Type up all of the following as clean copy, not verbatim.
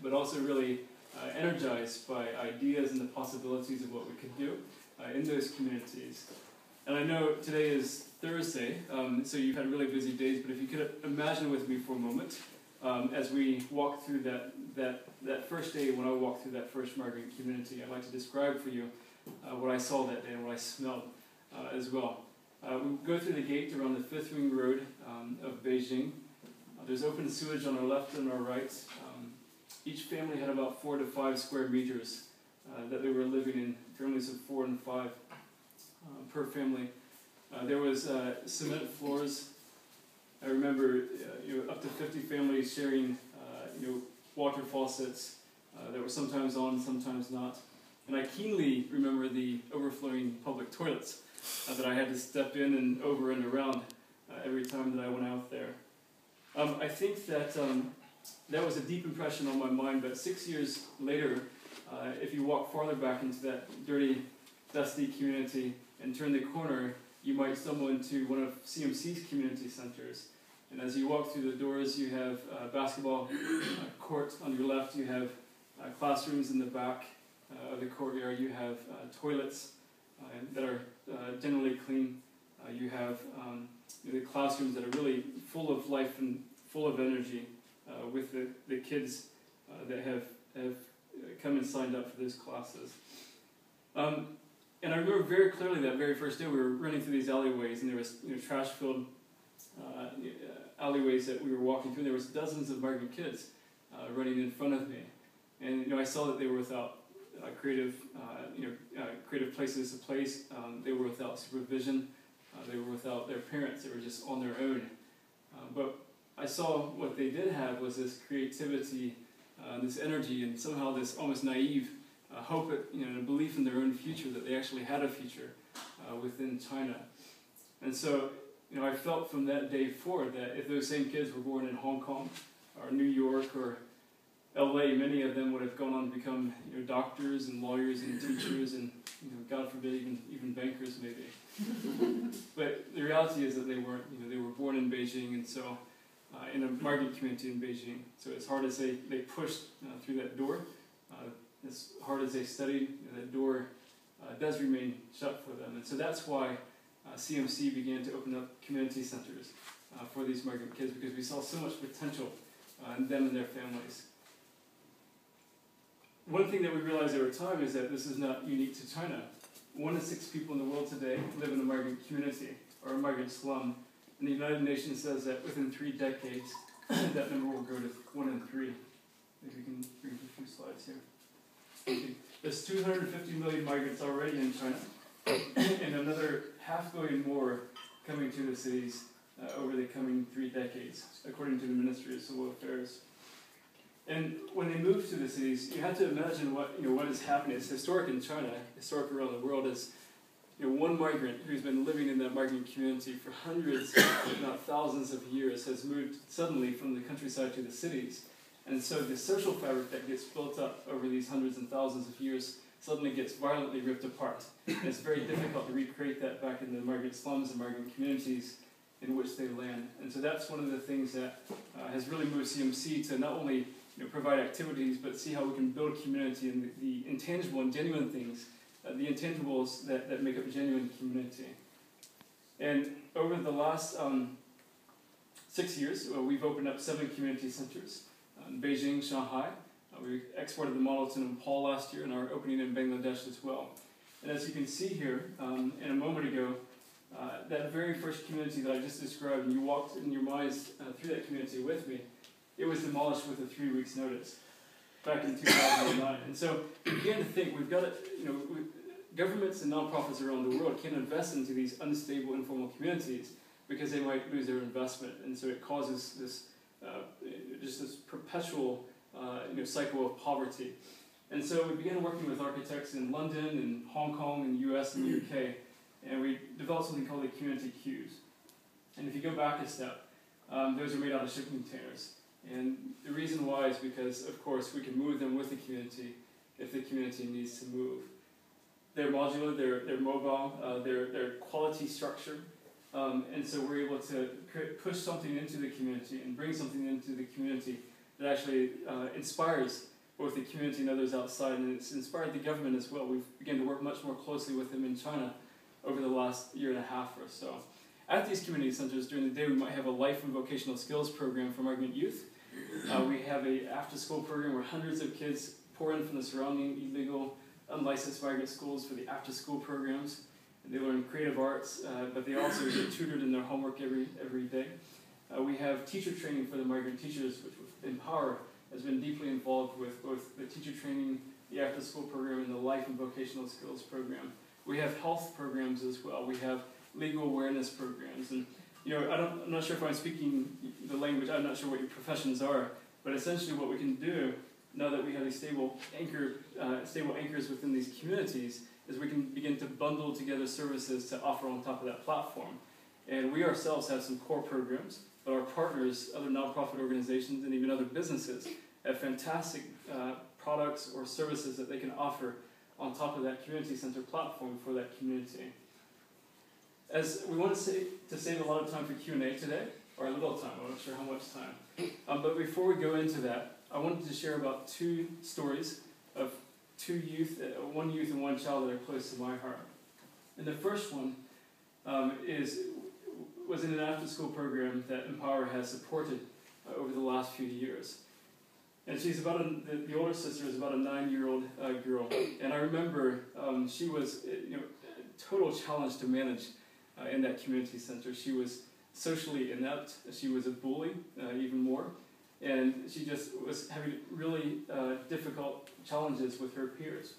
but also really energized by ideas and the possibilities of what we could do in those communities. And I know today is Thursday, so you've had really busy days, but if you could imagine with me for a moment, as we walk through that first day when I walked through that first migrant community, I'd like to describe for you what I saw that day and what I smelled as well. We go through the gate around the Fifth Ring Road of Beijing. There's open sewage on our left and our right. Each family had about 4 to 5 square meters that they were living in, families of 4 and 5 per family. There was cement floors. I remember up to 50 families sharing water faucets that were sometimes on, sometimes not. And I keenly remember the overflowing public toilets that I had to step in and over and around every time that I went out there. I think that that was a deep impression on my mind, but 6 years later, if you walk farther back into that dirty, dusty community and turn the corner, you might stumble into one of CMC's community centers. And as you walk through the doors, you have a basketball court on your left, you have classrooms in the back of the courtyard, you have toilets that are generally clean, you have the classrooms that are really full of life and full of energy with the kids that have come and signed up for those classes. And I remember very clearly that very first day we were running through these alleyways, and there was trash-filled alleyways that we were walking through. There was dozens of migrant kids running in front of me, and I saw that they were without creative places to play. They were without supervision. They were without their parents. They were just on their own. But I saw what they did have was this creativity, this energy, and somehow this almost naive hope, and a belief in their own future, that they actually had a future within China. And so, I felt from that day forward that if those same kids were born in Hong Kong or New York or LA, many of them would have gone on to become doctors and lawyers and teachers and God forbid even bankers maybe. But the reality is that they weren't. They were born in Beijing, and so in a migrant community in Beijing. So as hard as they pushed through that door, as hard as they studied, that door does remain shut for them. And so that's why CMC began to open up community centers for these migrant kids, because we saw so much potential in them and their families. One thing that we realized over time is that this is not unique to China. 1 in 6 people in the world today live in a migrant community or a migrant slum. And the United Nations says that within 3 decades, that number will grow to 1 in 3. Maybe we can bring a few slides here. There's 250 million migrants already in China, and another 500 million more coming to the cities over the coming 3 decades, according to the Ministry of Civil Affairs. And when they move to the cities, you have to imagine what is happening. It's historic in China, historic around the world. Is one migrant who's been living in that migrant community for hundreds, if not thousands of years, has moved suddenly from the countryside to the cities. And so the social fabric that gets built up over these hundreds and thousands of years suddenly gets violently ripped apart. And it's very difficult to recreate that back in the migrant slums and migrant communities in which they land. And so that's one of the things that has really moved CMC to not only provide activities, but see how we can build community and the intangible and genuine things, the intangibles that make up a genuine community. And over the last 6 years, we've opened up 7 community centers in Beijing, Shanghai. We exported the model to Nepal last year and are opening in Bangladesh as well. And as you can see here, in a moment ago, that very first community that I just described, and you walked in your minds through that community with me, it was demolished with a 3 weeks notice back in 2009. And so we began to think we've got to, governments and nonprofits around the world can't invest into these unstable informal communities because they might lose their investment. And so it causes this just this perpetual cycle of poverty. And so we began working with architects in London and Hong Kong and the US and the UK, and we developed something called the community queues. And if you go back a step, those are made out of shipping containers. And the reason why is because, of course, we can move them with the community if the community needs to move. They're modular, they're mobile, they're quality structure, and so we're able to push something into the community and bring something into the community that actually inspires both the community and others outside, and it's inspired the government as well. We've begun to work much more closely with them in China over the last year and a half or so. At these community centers during the day, we might have a life and vocational skills program for migrant youth. We have a after-school program where hundreds of kids pour in from the surrounding illegal, unlicensed migrant schools for the after-school programs. They learn creative arts, but they also get tutored in their homework every day. We have teacher training for the migrant teachers, which Empower has been deeply involved with both the teacher training, the after-school program, and the life and vocational skills program. We have health programs as well. We have legal awareness programs. And I'm not sure if I'm speaking the language, I'm not sure what your professions are, but essentially what we can do, now that we have these stable anchors within these communities, is we can begin to bundle together services to offer on top of that platform. And we ourselves have some core programs, but our partners, other nonprofit organizations, and even other businesses have fantastic products or services that they can offer on top of that community center platform for that community. As we want to save a lot of time for Q&A today, or a little time, I'm not sure how much time. But before we go into that, I wanted to share about two stories of two youth, one youth and one child that are close to my heart. And the first one was in an after-school program that Empower has supported over the last few years. And she's the older sister is about a 9-year-old girl. And I remember she was a total challenge to manage in that community center. She was socially inept. She was a bully, even more. And she just was having really difficult challenges with her peers.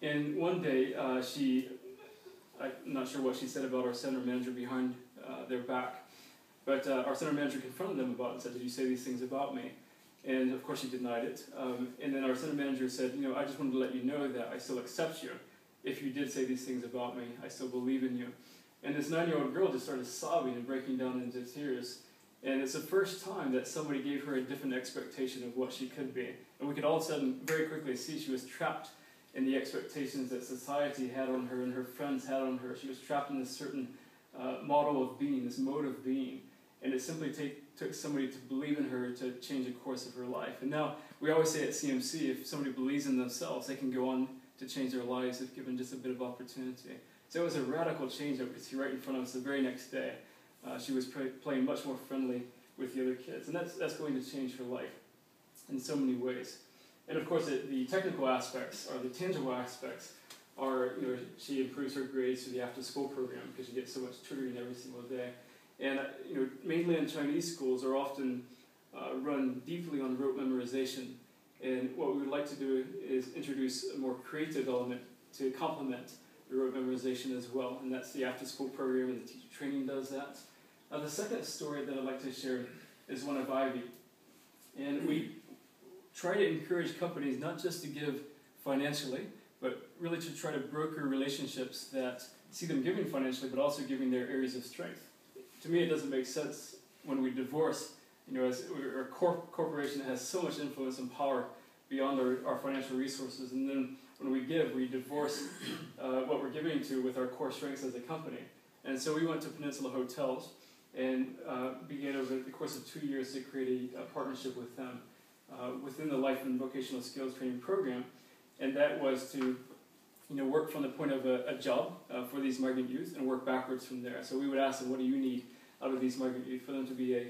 And one day, I'm not sure what she said about our center manager behind their back, but our center manager confronted them about it and said, "Did you say these things about me?" And of course she denied it. And then our center manager said, "I just wanted to let you know that I still accept you. If you did say these things about me, I still believe in you." And this 9-year-old girl just started sobbing and breaking down into tears. And it's the first time that somebody gave her a different expectation of what she could be. And we could all of a sudden very quickly see she was trapped in the expectations that society had on her and her friends had on her. She was trapped in this certain model of being, this mode of being. And it simply took somebody to believe in her to change the course of her life. And now, we always say at CMC, if somebody believes in themselves, they can go on to change their lives if given just a bit of opportunity. So it was a radical change that we could see right in front of us the very next day. She was playing much more friendly with the other kids. And that's going to change her life in so many ways. And of course, the technical aspects, or the tangible aspects, are, she improves her grades through the after-school program because she gets so much tutoring every single day. And, mainland Chinese schools are often run deeply on rote memorization. And what we would like to do is introduce a more creative element to complement the rote memorization as well. And that's the after-school program, and the teacher training does that. The second story that I'd like to share is one of Ivy. And we try to encourage companies not just to give financially, but really to try to broker relationships that see them giving financially, but also giving their areas of strength. To me, it doesn't make sense when we divorce, as a corporation that has so much influence and power beyond our financial resources, and then when we give, we divorce what we're giving to with our core strengths as a company. And so we went to Peninsula Hotels and began over the course of 2 years to create a partnership with them within the Life and Vocational Skills Training Program. And that was to work from the point of a job for these migrant youth and work backwards from there. So we would ask them, what do you need out of these migrant youth for them to be a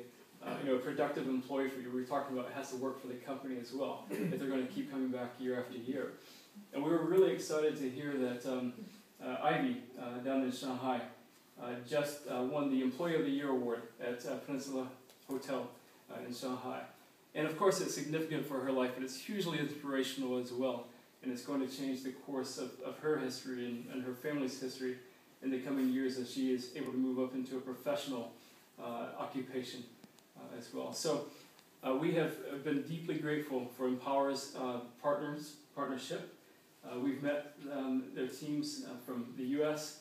productive employee for you? We were talking about it has to work for the company as well, if they're going to keep coming back year after year. And we were really excited to hear that Ivy down in Shanghai just won the Employee of the Year award at Peninsula Hotel in Shanghai. And of course it's significant for her life, but it's hugely inspirational as well. And it's going to change the course of her history and her family's history in the coming years as she is able to move up into a professional occupation as well. So we have been deeply grateful for Empower's partnership. We've met their teams from the US,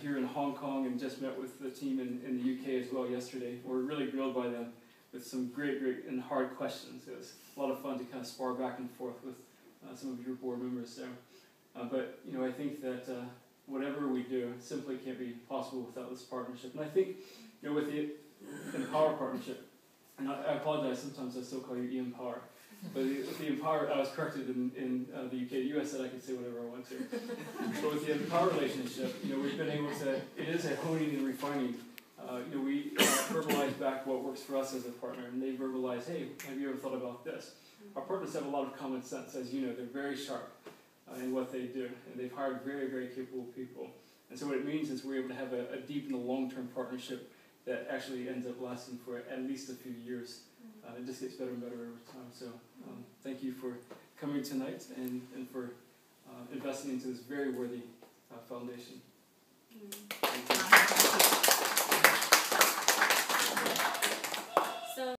here in Hong Kong, and just met with the team in the UK as well yesterday. We're really grilled by them with some great and hard questions. It was a lot of fun to kind of spar back and forth with some of your board members there. But I think that whatever we do simply can't be possible without this partnership. And I think with the Empower partnership, and I apologize, sometimes I still call you E-Empower, But with the Empower, I was corrected in the UK. The US said I could say whatever I want to. But with the Empower relationship, we've been able to, it is a honing and refining. We verbalize back what works for us as a partner, and they verbalize, hey, have you ever thought about this? Our partners have a lot of common sense, as you know. They're very sharp in what they do, and they've hired very, very capable people. And so what it means is we're able to have a deep and a long-term partnership that actually ends up lasting for at least a few years. It just gets better and better over time. So thank you for coming tonight and for investing into this very worthy foundation. Thank you.